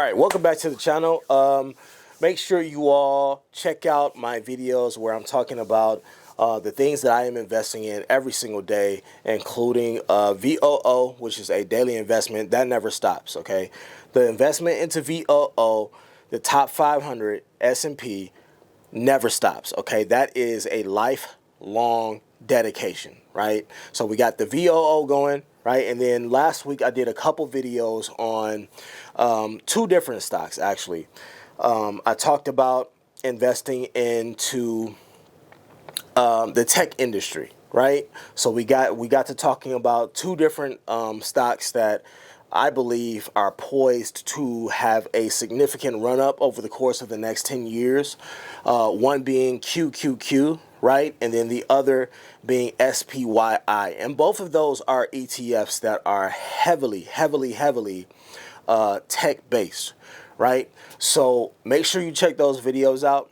right, welcome back to the channel. Make sure you all check out my videos where I'm talking about the things that I am investing in every single day, including VOO, which is a daily investment that never stops. Okay, the investment into VOO, the top 500 S&P, never stops. Okay, that is a lifelong dedication, right? So we got the VOO going, right? And then last week I did a couple videos on two different stocks, actually. I talked about investing into the tech industry, right? So we got to talking about two different stocks that I believe are poised to have a significant run up over the course of the next 10 years. One being QQQ, right? And then the other being SPYI. And both of those are ETFs that are heavily tech based, right? So make sure you check those videos out.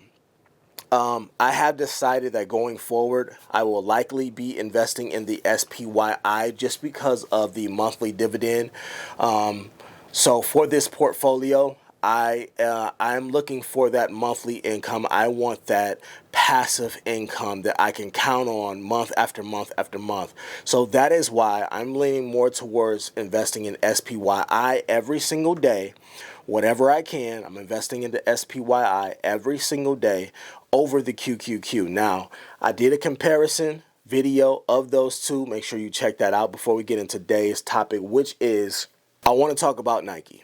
I have decided that going forward, I will likely be investing in the SPYI just because of the monthly dividend. So for this portfolio, I'm looking for that monthly income. I want that passive income that I can count on month after month after month. So that is why I'm leaning more towards investing in SPYI every single day. Whatever I can, I'm investing into SPYI every single day over the QQQ. Now, I did a comparison video of those two. Make sure you check that out before we get into today's topic, which is I want to talk about Nike.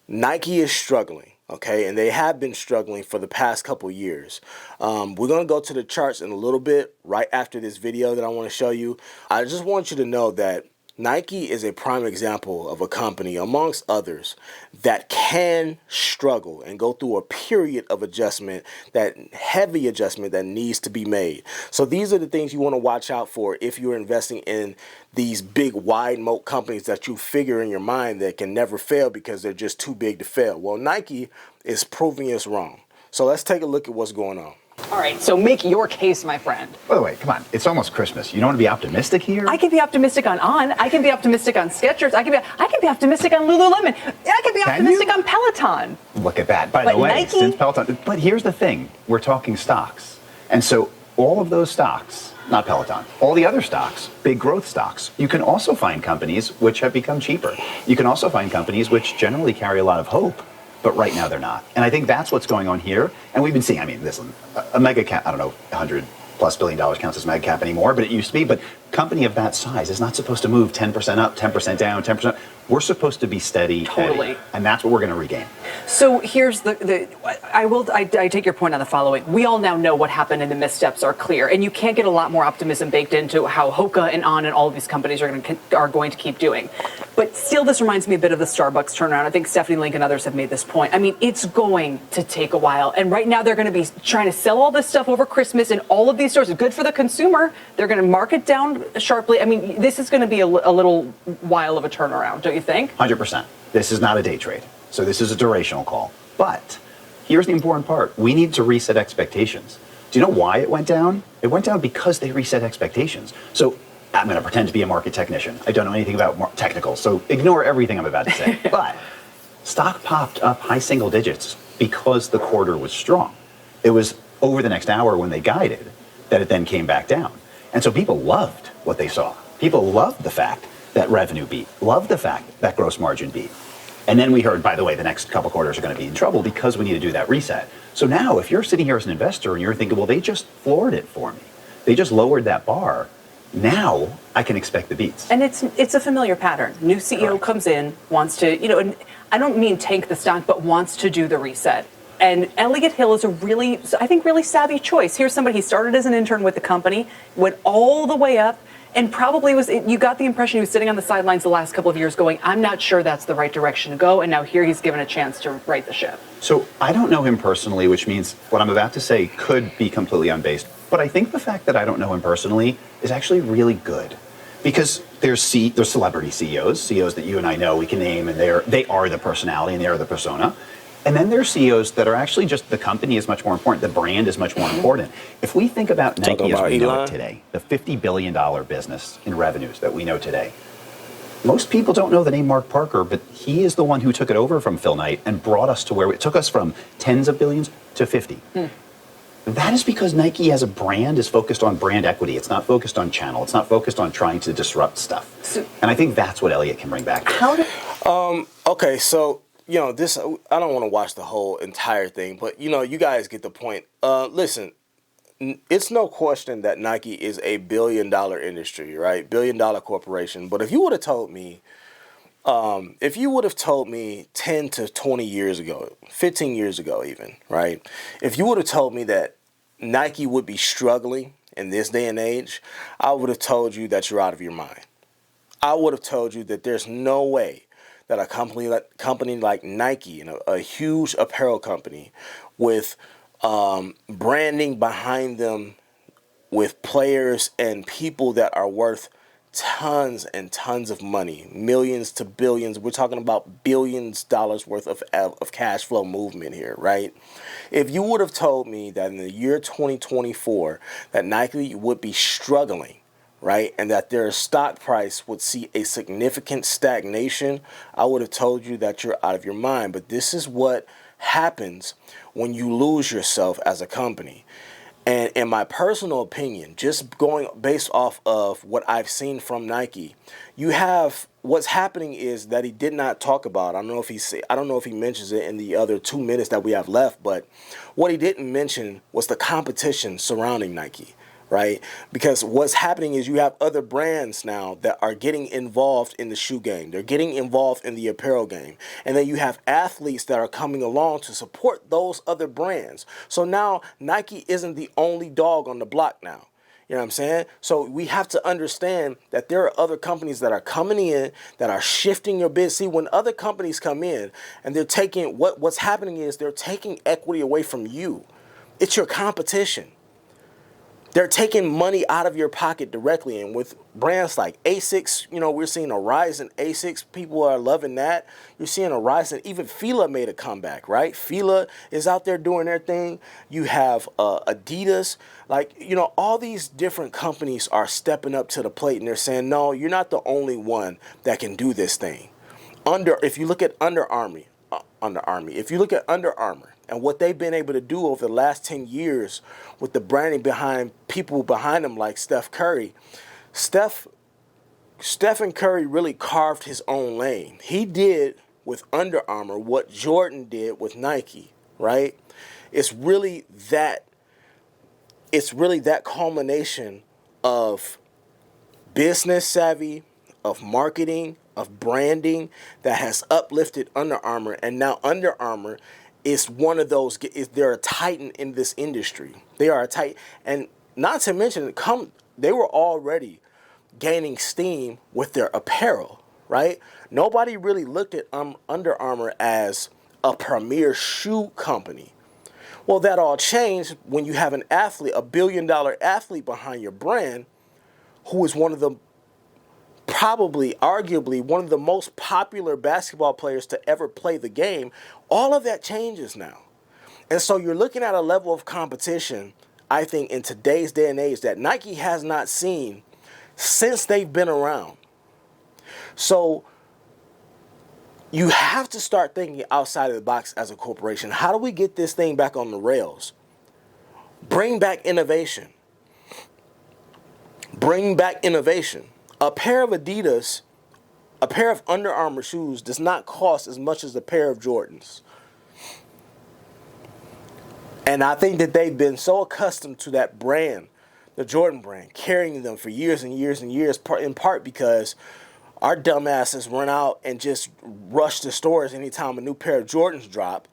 Nike is struggling, okay, and they have been struggling for the past couple years. We're going to go to the charts in a little bit right after this video that I want to show you. I just want you to know that Nike is a prime example of a company, amongst others, that can struggle and go through a period of adjustment, that heavy adjustment that needs to be made. So these are the things you want to watch out for if you're investing in these big wide moat companies that you figure in your mind that can never fail because they're just too big to fail. Well, Nike is proving us wrong. So let's take a look at what's going on. All right, so make your case, my friend. By the way, come on, it's almost Christmas. You don't want to be optimistic here? I can be optimistic on I can be optimistic on Skechers. I can be optimistic on Lululemon. I can be optimistic on Peloton. Look at that. By the way, Nike? since Peloton, but here's the thing. We're talking stocks. And so all of those stocks, not Peloton, all the other stocks, big growth stocks, you can also find companies which have become cheaper. You can also find companies which generally carry a lot of hope. But right now they're not. And I think that's what's going on here. And we've been seeing, I mean, listen, a mega cap, I don't know, $100+ billion counts as mega cap anymore, but it used to be. But company of that size is not supposed to move 10% up, 10% down, 10%. We're supposed to be steady. Totally. Eddie, and that's what we're going to regain. So here's I take your point on the following. We all now know what happened and the missteps are clear. And you can't get a lot more optimism baked into how Hoka and On and all of these companies are going to keep doing. But still, this reminds me a bit of the Starbucks turnaround. I think Stephanie Link and others have made this point. I mean, it's going to take a while. And right now they're going to be trying to sell all this stuff over Christmas in all of these stores. It's good for the consumer. They're going to mark it down sharply. I mean, this is going to be a little while of a turnaround, don't you think? 100%. This is not a day trade. So this is a durational call. But here's the important part. We need to reset expectations. Do you know why it went down? It went down because they reset expectations. So I'm going to pretend to be a market technician. I don't know anything about technical, so ignore everything I'm about to say. But stock popped up high single digits because the quarter was strong. It was over the next hour when they guided that it then came back down. And so people loved what they saw. People loved the fact that revenue beat, loved the fact that gross margin beat. And then we heard, by the way, the next couple quarters are going to be in trouble because we need to do that reset. So now if you're sitting here as an investor and you're thinking, well, they just floored it for me. They just lowered that bar. Now I can expect the beats. And it's a familiar pattern. New CEO comes in, wants to, and I don't mean tank the stock, but wants to do the reset. And Elliott Hill is a really savvy choice. Here's somebody, he started as an intern with the company, went all the way up, and probably you got the impression he was sitting on the sidelines the last couple of years going, I'm not sure that's the right direction to go. And now here he's given a chance to right the ship. So I don't know him personally, which means what I'm about to say could be completely unbased. But I think the fact that I don't know him personally is actually really good. Because there's celebrity CEOs that you and I know we can name, and they are the personality and they are the persona. And then there's CEOs that are actually just the company is much more important. The brand is much more important. If we think about Nike as we know it today, the $50 billion business in revenues that we know today, Most people don't know the name Mark Parker, but he is the one who took it over from Phil Knight and brought us to where it took us from tens of billions to 50. That is because Nike as a brand is focused on brand equity. It's not focused on channel. It's not focused on trying to disrupt stuff. And I think that's what Elliott can bring back. Okay, so, this, I don't want to watch the whole entire thing, but, you guys get the point. Listen, it's no question that Nike is a billion-dollar industry, right? Billion-dollar corporation. But if you would have told me, 10 to 20 years ago, 15 years ago even, right? If you would have told me that Nike would be struggling in this day and age, I would have told you that you're out of your mind. I would have told you that there's no way that a company like Nike, a huge apparel company with branding behind them, with players and people that are worth tons and tons of money, millions to billions. We're talking about billions dollars worth of cash flow movement here, right? If you would have told me that in the year 2024 that Nike would be struggling, right, and that their stock price would see a significant stagnation, I would have told you that you're out of your mind. But this is what happens when you lose yourself as a company. And in my personal opinion, just going based off of what I've seen from Nike, you have what's happening is that he did not talk about. I don't know if he mentions it in the other 2 minutes that we have left, but what he didn't mention was the competition surrounding Nike. Right? Because what's happening is you have other brands now that are getting involved in the shoe game. They're getting involved in the apparel game. And then you have athletes that are coming along to support those other brands. So now Nike isn't the only dog on the block now. You know what I'm saying? So we have to understand that there are other companies that are coming in that are shifting your business. See, when other companies come in and they're taking, what's happening is they're taking equity away from you. It's your competition. They're taking money out of your pocket directly. And with brands like ASICS, we're seeing a rise in ASICS. People are loving that. You're seeing a rise in, even Fila made a comeback, right? Fila is out there doing their thing. You have Adidas. All these different companies are stepping up to the plate and they're saying, no, you're not the only one that can do this thing. If you look at Under Armour, if you look at Under Armour, and what they've been able to do over the last 10 years with the branding behind people behind them like Steph Curry. Stephen Curry really carved his own lane. He did with Under Armour what Jordan did with Nike, right? It's really that culmination of business savvy, of marketing, of branding that has uplifted Under Armour, and now Under Armour is one of those. They're a titan in this industry. They are a titan, and not to mention, they were already gaining steam with their apparel, right? Nobody really looked at Under Armour as a premier shoe company. Well, that all changed when you have an athlete, a billion-dollar athlete behind your brand, who is arguably one of the most popular basketball players to ever play the game. All of that changes now. And so you're looking at a level of competition, I think, in today's day and age that Nike has not seen since they've been around. So you have to start thinking outside of the box as a corporation. How do we get this thing back on the rails? Bring back innovation. Bring back innovation. A pair of Adidas, a pair of Under Armour shoes does not cost as much as a pair of Jordans. And I think that they've been so accustomed to that brand, the Jordan brand, carrying them for years and years and years, in part because our dumbasses run out and just rush to stores anytime a new pair of Jordans drop.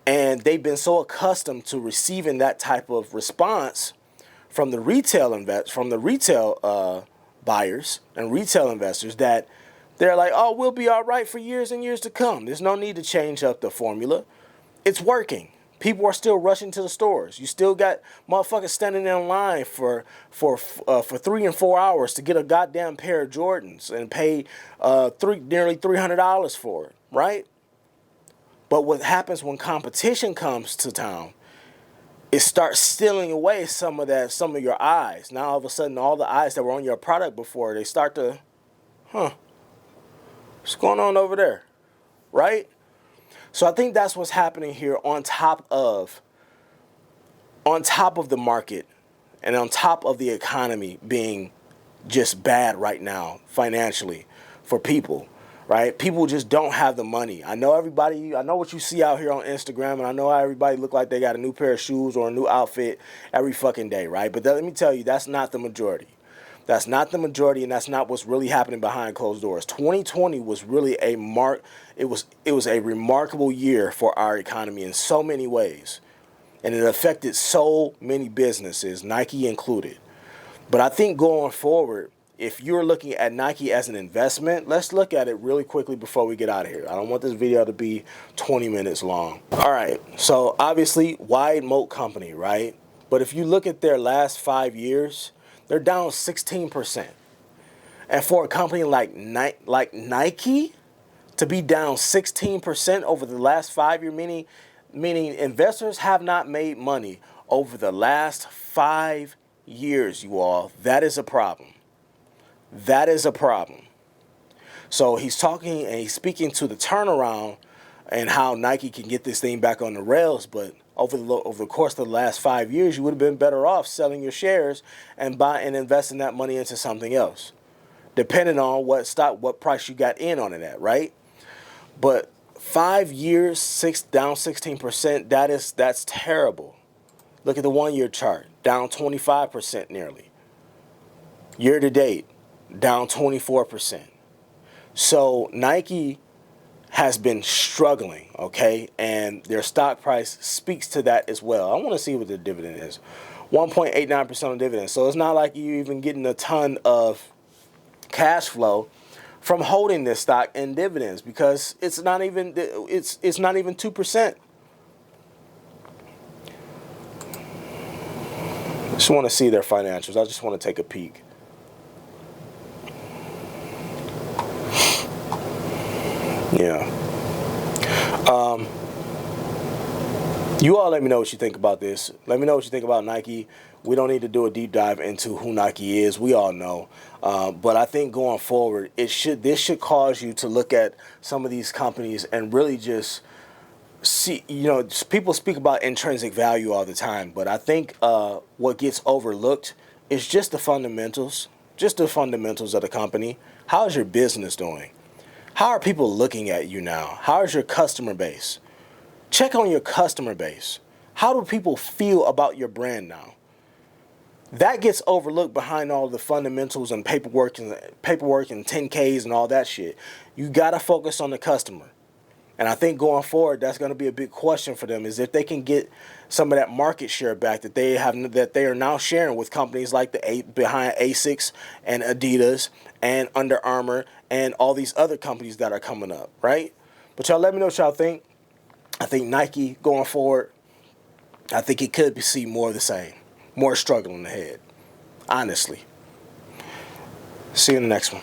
And they've been so accustomed to receiving that type of response from the retail buyers and retail investors that they're like, oh, we'll be all right for years and years to come. There's no need to change up the formula. It's working. People are still rushing to the stores. You still got motherfuckers standing in line for 3 and 4 hours to get a goddamn pair of Jordans and pay nearly $300 for it, right? But what happens when competition comes to town, it starts stealing away some of your eyes. Now all of a sudden, all the eyes that were on your product before, they start to, What's going on over there? Right? So I think that's what's happening here on top of the market and on top of the economy being just bad right now financially for people, right? People just don't have the money. I know what you see out here on Instagram, and I know how everybody look like they got a new pair of shoes or a new outfit every fucking day, right? But let me tell you, that's not the majority. That's not the majority, and that's not what's really happening behind closed doors. 2020 was really it was a remarkable year for our economy in so many ways. And it affected so many businesses, Nike included. But I think going forward, if you're looking at Nike as an investment, let's look at it really quickly before we get out of here. I don't want this video to be 20 minutes long. All right, so obviously, wide moat company, right? But if you look at their last 5 years, they're down 16%. And for a company like Nike to be down 16% over the last 5 years, meaning investors have not made money over the last 5 years, you all. That is a problem. That is a problem. So he's talking and he's speaking to the turnaround and how Nike can get this thing back on the rails. But over the course of the last 5 years, you would have been better off selling your shares and investing that money into something else, depending on what price you got in on it at, right? But 5 years, down 16%, that's terrible. Look at the 1 year chart, down 25% nearly. Year to date, down 24%. So Nike has been struggling, okay? And their stock price speaks to that as well. I want to see what the dividend is. 1.89% on dividend. So it's not like you're even getting a ton of cash flow from holding this stock in dividends, because it's not even 2%. Just want to see their financials. I just want to take a peek. Yeah. You all let me know what you think about this. Let me know what you think about Nike. We don't need to do a deep dive into who Nike is. We all know. But I think going forward, this should cause you to look at some of these companies and really just see, people speak about intrinsic value all the time, but I think what gets overlooked is just the fundamentals of the company. How is your business doing? How are people looking at you now? How is your customer base? Check on your customer base. How do people feel about your brand now? That gets overlooked behind all the fundamentals and paperwork and 10Ks and all that shit. You got to focus on the customer. And I think going forward, that's going to be a big question for them, is if they can get some of that market share back that they are now sharing with companies like behind ASICS and Adidas and Under Armour and all these other companies that are coming up, right? But y'all let me know what y'all think. I think Nike going forward, I think it could see more of the same, more struggling ahead, honestly. See you in the next one.